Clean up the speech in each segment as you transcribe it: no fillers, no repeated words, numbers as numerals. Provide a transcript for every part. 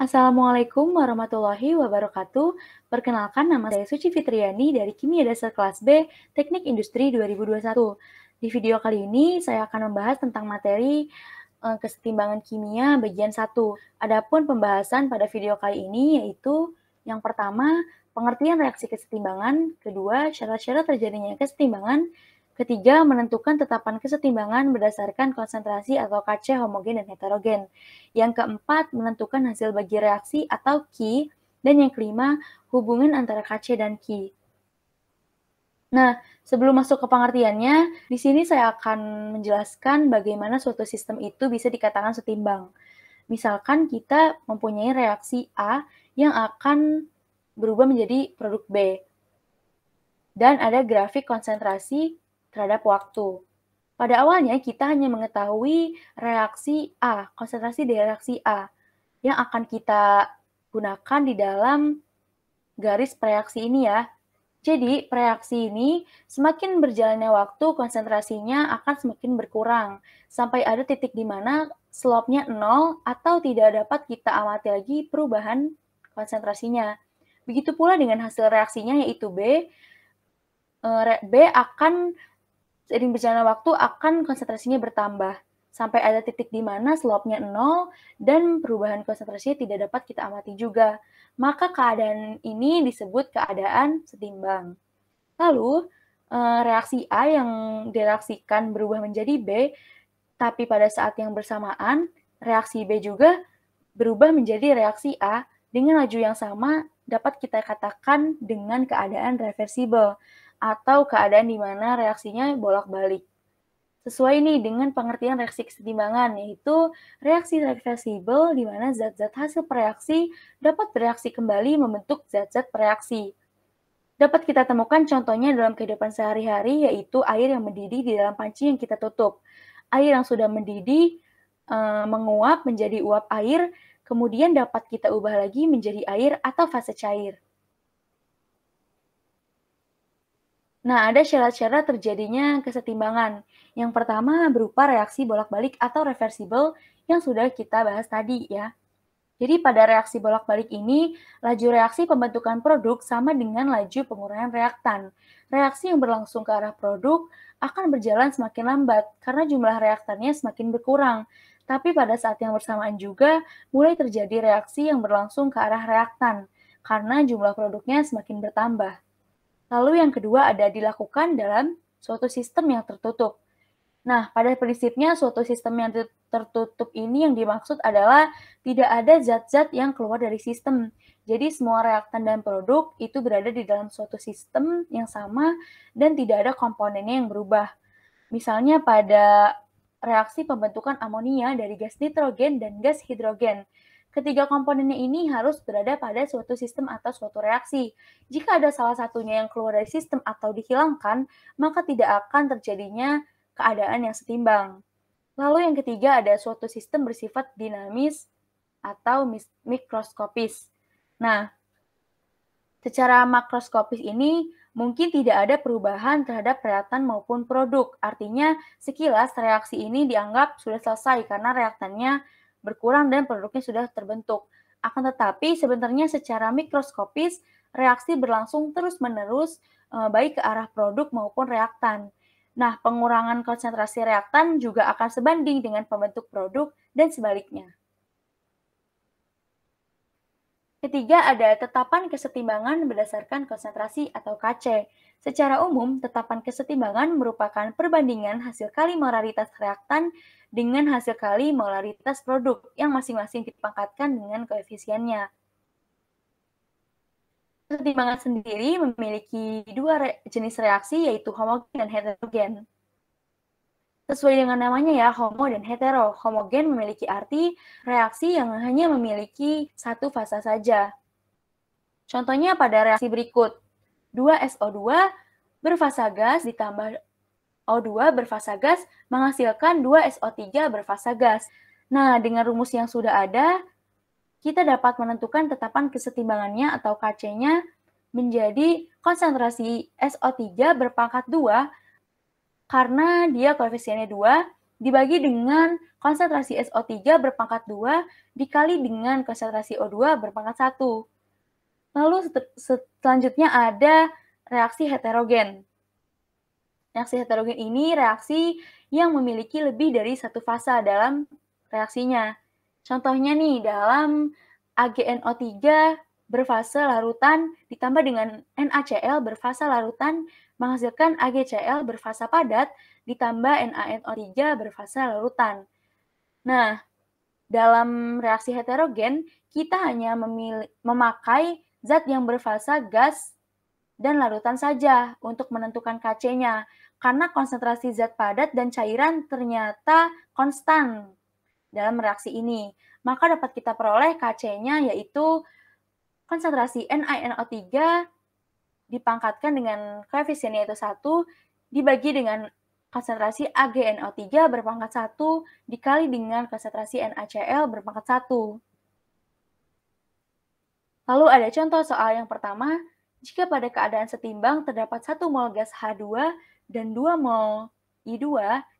Assalamualaikum warahmatullahi wabarakatuh. Perkenalkan, nama saya Suci Fitriani dari Kimia Dasar Kelas B, Teknik Industri 2021. Di video kali ini, saya akan membahas tentang materi kesetimbangan kimia bagian 1. Adapun pembahasan pada video kali ini yaitu yang pertama, pengertian reaksi kesetimbangan, kedua, syarat-syarat terjadinya kesetimbangan, ketiga, menentukan tetapan kesetimbangan berdasarkan konsentrasi atau KC homogen dan heterogen. Yang keempat, menentukan hasil bagi reaksi atau Ki. Dan yang kelima, hubungan antara KC dan Ki. Nah, sebelum masuk ke pengertiannya, di sini saya akan menjelaskan bagaimana suatu sistem itu bisa dikatakan setimbang. Misalkan kita mempunyai reaksi A yang akan berubah menjadi produk B. Dan ada grafik konsentrasi terhadap waktu. Pada awalnya kita hanya mengetahui reaksi A, konsentrasi dari reaksi A, yang akan kita gunakan di dalam garis reaksi ini ya. Jadi, reaksi ini semakin berjalannya waktu, konsentrasinya akan semakin berkurang, sampai ada titik di mana slope-nya 0 atau tidak dapat kita amati lagi perubahan konsentrasinya. Begitu pula dengan hasil reaksinya yaitu B. B akan seiring berjalannya waktu akan konsentrasinya bertambah, sampai ada titik di mana slope-nya 0 dan perubahan konsentrasinya tidak dapat kita amati juga. Maka keadaan ini disebut keadaan setimbang. Lalu, reaksi A yang direaksikan berubah menjadi B, tapi pada saat yang bersamaan, reaksi B juga berubah menjadi reaksi A dengan laju yang sama dapat kita katakan dengan keadaan reversibel atau keadaan di mana reaksinya bolak-balik. Sesuai nih dengan pengertian reaksi kesetimbangan, yaitu reaksi reversibel di mana zat-zat hasil reaksi dapat bereaksi kembali membentuk zat-zat bereaksi. Dapat kita temukan contohnya dalam kehidupan sehari-hari, yaitu air yang mendidih di dalam panci yang kita tutup. Air yang sudah mendidih menguap menjadi uap air, kemudian dapat kita ubah lagi menjadi air atau fase cair. Nah, ada syarat-syarat terjadinya kesetimbangan. Yang pertama berupa reaksi bolak-balik atau reversibel yang sudah kita bahas tadi ya. Jadi pada reaksi bolak-balik ini, laju reaksi pembentukan produk sama dengan laju pengurangan reaktan. Reaksi yang berlangsung ke arah produk akan berjalan semakin lambat karena jumlah reaktannya semakin berkurang. Tapi pada saat yang bersamaan juga mulai terjadi reaksi yang berlangsung ke arah reaktan karena jumlah produknya semakin bertambah. Lalu yang kedua ada dilakukan dalam suatu sistem yang tertutup. Nah, pada prinsipnya suatu sistem yang tertutup ini yang dimaksud adalah tidak ada zat-zat yang keluar dari sistem. Jadi semua reaktan dan produk itu berada di dalam suatu sistem yang sama dan tidak ada komponennya yang berubah. Misalnya pada reaksi pembentukan amonia dari gas nitrogen dan gas hidrogen. Ketiga komponennya ini harus berada pada suatu sistem atau suatu reaksi. Jika ada salah satunya yang keluar dari sistem atau dihilangkan, maka tidak akan terjadinya keadaan yang setimbang. Lalu yang ketiga ada suatu sistem bersifat dinamis atau mikroskopis. Nah, secara makroskopis ini mungkin tidak ada perubahan terhadap reaktan maupun produk. Artinya, sekilas reaksi ini dianggap sudah selesai karena reaktannya berkurang dan produknya sudah terbentuk. Akan tetapi, sebenarnya secara mikroskopis, reaksi berlangsung terus-menerus baik ke arah produk maupun reaktan. Nah, pengurangan konsentrasi reaktan juga akan sebanding dengan pembentuk produk dan sebaliknya. Ketiga, ada tetapan kesetimbangan berdasarkan konsentrasi atau KC. Secara umum, tetapan kesetimbangan merupakan perbandingan hasil kali molaritas reaktan dengan hasil kali molaritas produk yang masing-masing dipangkatkan dengan koefisiennya. Kesetimbangan sendiri memiliki dua jenis reaksi, yaitu homogen dan heterogen. Sesuai dengan namanya ya, homo dan hetero. Homogen memiliki arti reaksi yang hanya memiliki satu fasa saja. Contohnya pada reaksi berikut. 2SO2 berfasa gas ditambah O2 berfasa gas menghasilkan 2SO3 berfasa gas. Nah, dengan rumus yang sudah ada, kita dapat menentukan tetapan kesetimbangannya atau KC-nya menjadi konsentrasi SO3 berpangkat 2 karena dia koefisiennya 2, dibagi dengan konsentrasi SO3 berpangkat 2 dikali dengan konsentrasi O2 berpangkat 1. Lalu selanjutnya ada reaksi heterogen. Reaksi heterogen ini reaksi yang memiliki lebih dari satu fasa dalam reaksinya. Contohnya nih, dalam AgNO3 berfase larutan ditambah dengan NaCl berfasa larutan menghasilkan AgCl berfasa padat ditambah NaNO3 berfasa larutan. Nah, dalam reaksi heterogen, kita hanya memakai zat yang berfasa gas dan larutan saja untuk menentukan Kc-nya, karena konsentrasi zat padat dan cairan ternyata konstan dalam reaksi ini. Maka dapat kita peroleh Kc-nya yaitu konsentrasi NaNO3 dipangkatkan dengan koefisiennya itu 1 dibagi dengan konsentrasi AgNO3 berpangkat 1 dikali dengan konsentrasi NaCl berpangkat 1. Lalu ada contoh soal yang pertama, jika pada keadaan setimbang terdapat 1 mol gas H2 dan 2 mol I2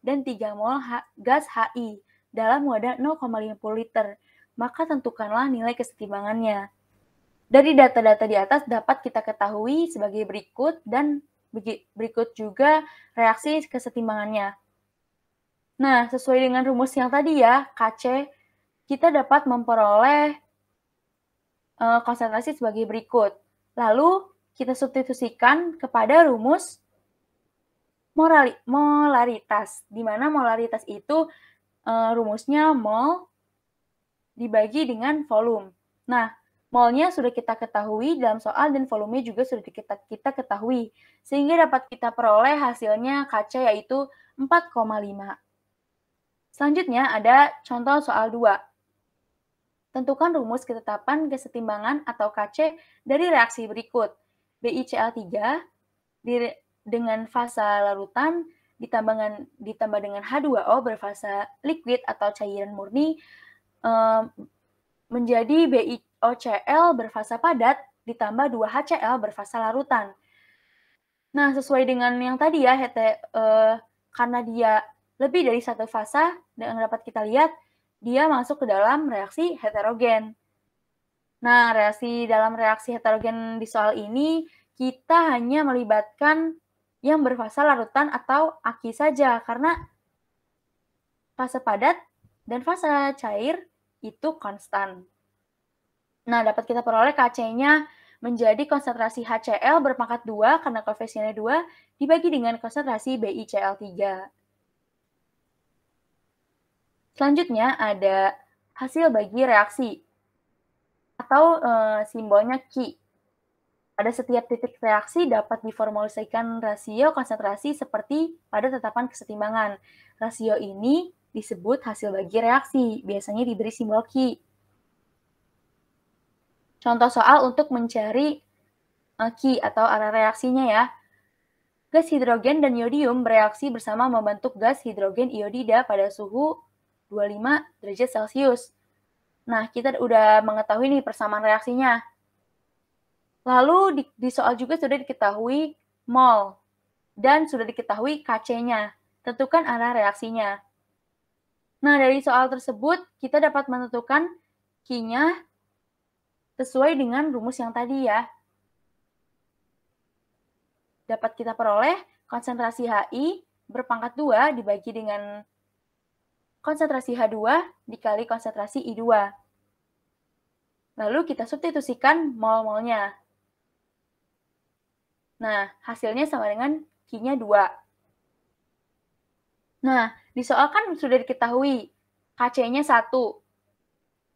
dan 3 mol gas HI dalam wadah 0,50 liter, maka tentukanlah nilai kesetimbangannya. Dari data-data di atas dapat kita ketahui sebagai berikut dan berikut juga reaksi kesetimbangannya. Nah, sesuai dengan rumus yang tadi ya, Kc, kita dapat memperoleh konsentrasi sebagai berikut. Lalu, kita substitusikan kepada rumus molaritas, di mana molaritas itu rumusnya mol dibagi dengan volume. Nah, molnya sudah kita ketahui dalam soal dan volumenya juga sudah kita ketahui, sehingga dapat kita peroleh hasilnya Kc yaitu 4,5. Selanjutnya ada contoh soal 2. Tentukan rumus ketetapan kesetimbangan atau Kc dari reaksi berikut. BiCl3 dengan fasa larutan ditambah dengan H2O berfasa liquid atau cairan murni menjadi BiOCl berfasa padat ditambah 2HCl berfasa larutan. Nah, sesuai dengan yang tadi ya, karena dia lebih dari satu fasa, yang dapat kita lihat, dia masuk ke dalam reaksi heterogen. Nah, dalam reaksi heterogen di soal ini, kita hanya melibatkan yang berfasa larutan atau aki saja, karena fase padat dan fase cair itu konstan. Nah, dapat kita peroleh Kc-nya menjadi konsentrasi HCl berpangkat 2 karena koefisiennya 2 dibagi dengan konsentrasi BiCl3. Selanjutnya ada hasil bagi reaksi atau simbolnya Ki. Pada setiap titik reaksi dapat diformulasikan rasio konsentrasi seperti pada tetapan kesetimbangan. Rasio ini disebut hasil bagi reaksi, biasanya diberi simbol Ki. Contoh soal untuk mencari Ki atau arah reaksinya ya. Gas hidrogen dan iodium bereaksi bersama membentuk gas hidrogen iodida pada suhu 25 derajat Celcius. Nah, kita udah mengetahui nih persamaan reaksinya. Lalu di soal juga sudah diketahui mol dan sudah diketahui Kc-nya. Tentukan arah reaksinya. Nah, dari soal tersebut kita dapat menentukan Ki-nya sesuai dengan rumus yang tadi ya. Dapat kita peroleh konsentrasi Hi berpangkat 2 dibagi dengan konsentrasi H2 dikali konsentrasi I2. Lalu kita substitusikan mol-molnya. Nah, hasilnya sama dengan Ki-nya 2. Nah, di soal kan sudah diketahui Kc-nya 1.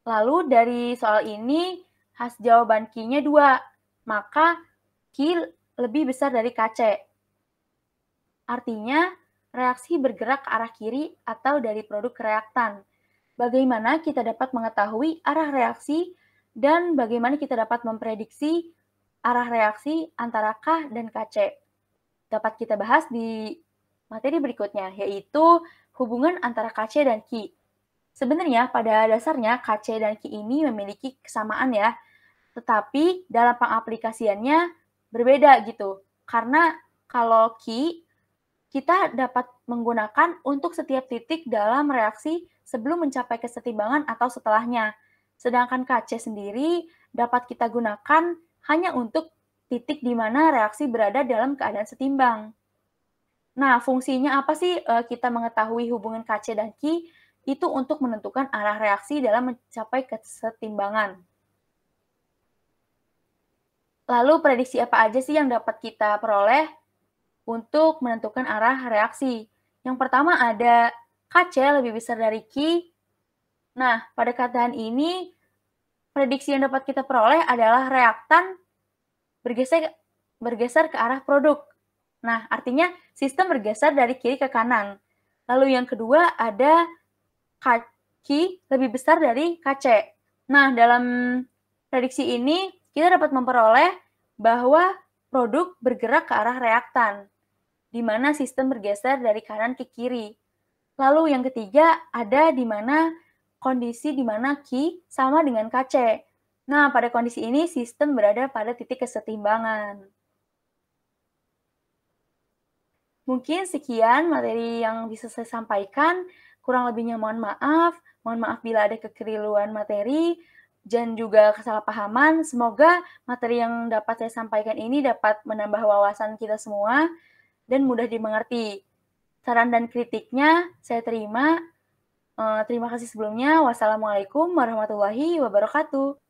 Lalu dari soal ini jawaban Ki-nya 2. Maka Ki lebih besar dari Kc. Artinya, reaksi bergerak ke arah kiri atau dari produk reaktan. Bagaimana kita dapat mengetahui arah reaksi dan bagaimana kita dapat memprediksi arah reaksi antara K dan Kc. Dapat kita bahas di materi berikutnya, yaitu hubungan antara Kc dan Ki. Sebenarnya pada dasarnya Kc dan Ki ini memiliki kesamaan ya, tetapi dalam pengaplikasiannya berbeda gitu. Karena kalau Ki kita dapat menggunakan untuk setiap titik dalam reaksi sebelum mencapai kesetimbangan atau setelahnya. Sedangkan KC sendiri dapat kita gunakan hanya untuk titik di mana reaksi berada dalam keadaan setimbang. Nah, fungsinya apa sih kita mengetahui hubungan KC dan Ki? Itu untuk menentukan arah reaksi dalam mencapai kesetimbangan. Lalu prediksi apa aja sih yang dapat kita peroleh untuk menentukan arah reaksi? Yang pertama ada KC lebih besar dari Ki. Nah, pada keadaan ini, prediksi yang dapat kita peroleh adalah reaktan bergeser ke arah produk. Nah, artinya sistem bergeser dari kiri ke kanan. Lalu yang kedua ada Ki lebih besar dari KC. Nah, dalam prediksi ini kita dapat memperoleh bahwa produk bergerak ke arah reaktan, di mana sistem bergeser dari kanan ke kiri. Lalu yang ketiga ada di mana kondisi di mana Ki sama dengan KC. Nah, pada kondisi ini sistem berada pada titik kesetimbangan. Mungkin sekian materi yang bisa saya sampaikan. Kurang lebihnya mohon maaf. Mohon maaf bila ada kekeliruan materi dan juga kesalahpahaman. Semoga materi yang dapat saya sampaikan ini dapat menambah wawasan kita semua dan mudah dimengerti. Saran dan kritiknya saya terima. Terima kasih sebelumnya. Wassalamualaikum warahmatullahi wabarakatuh.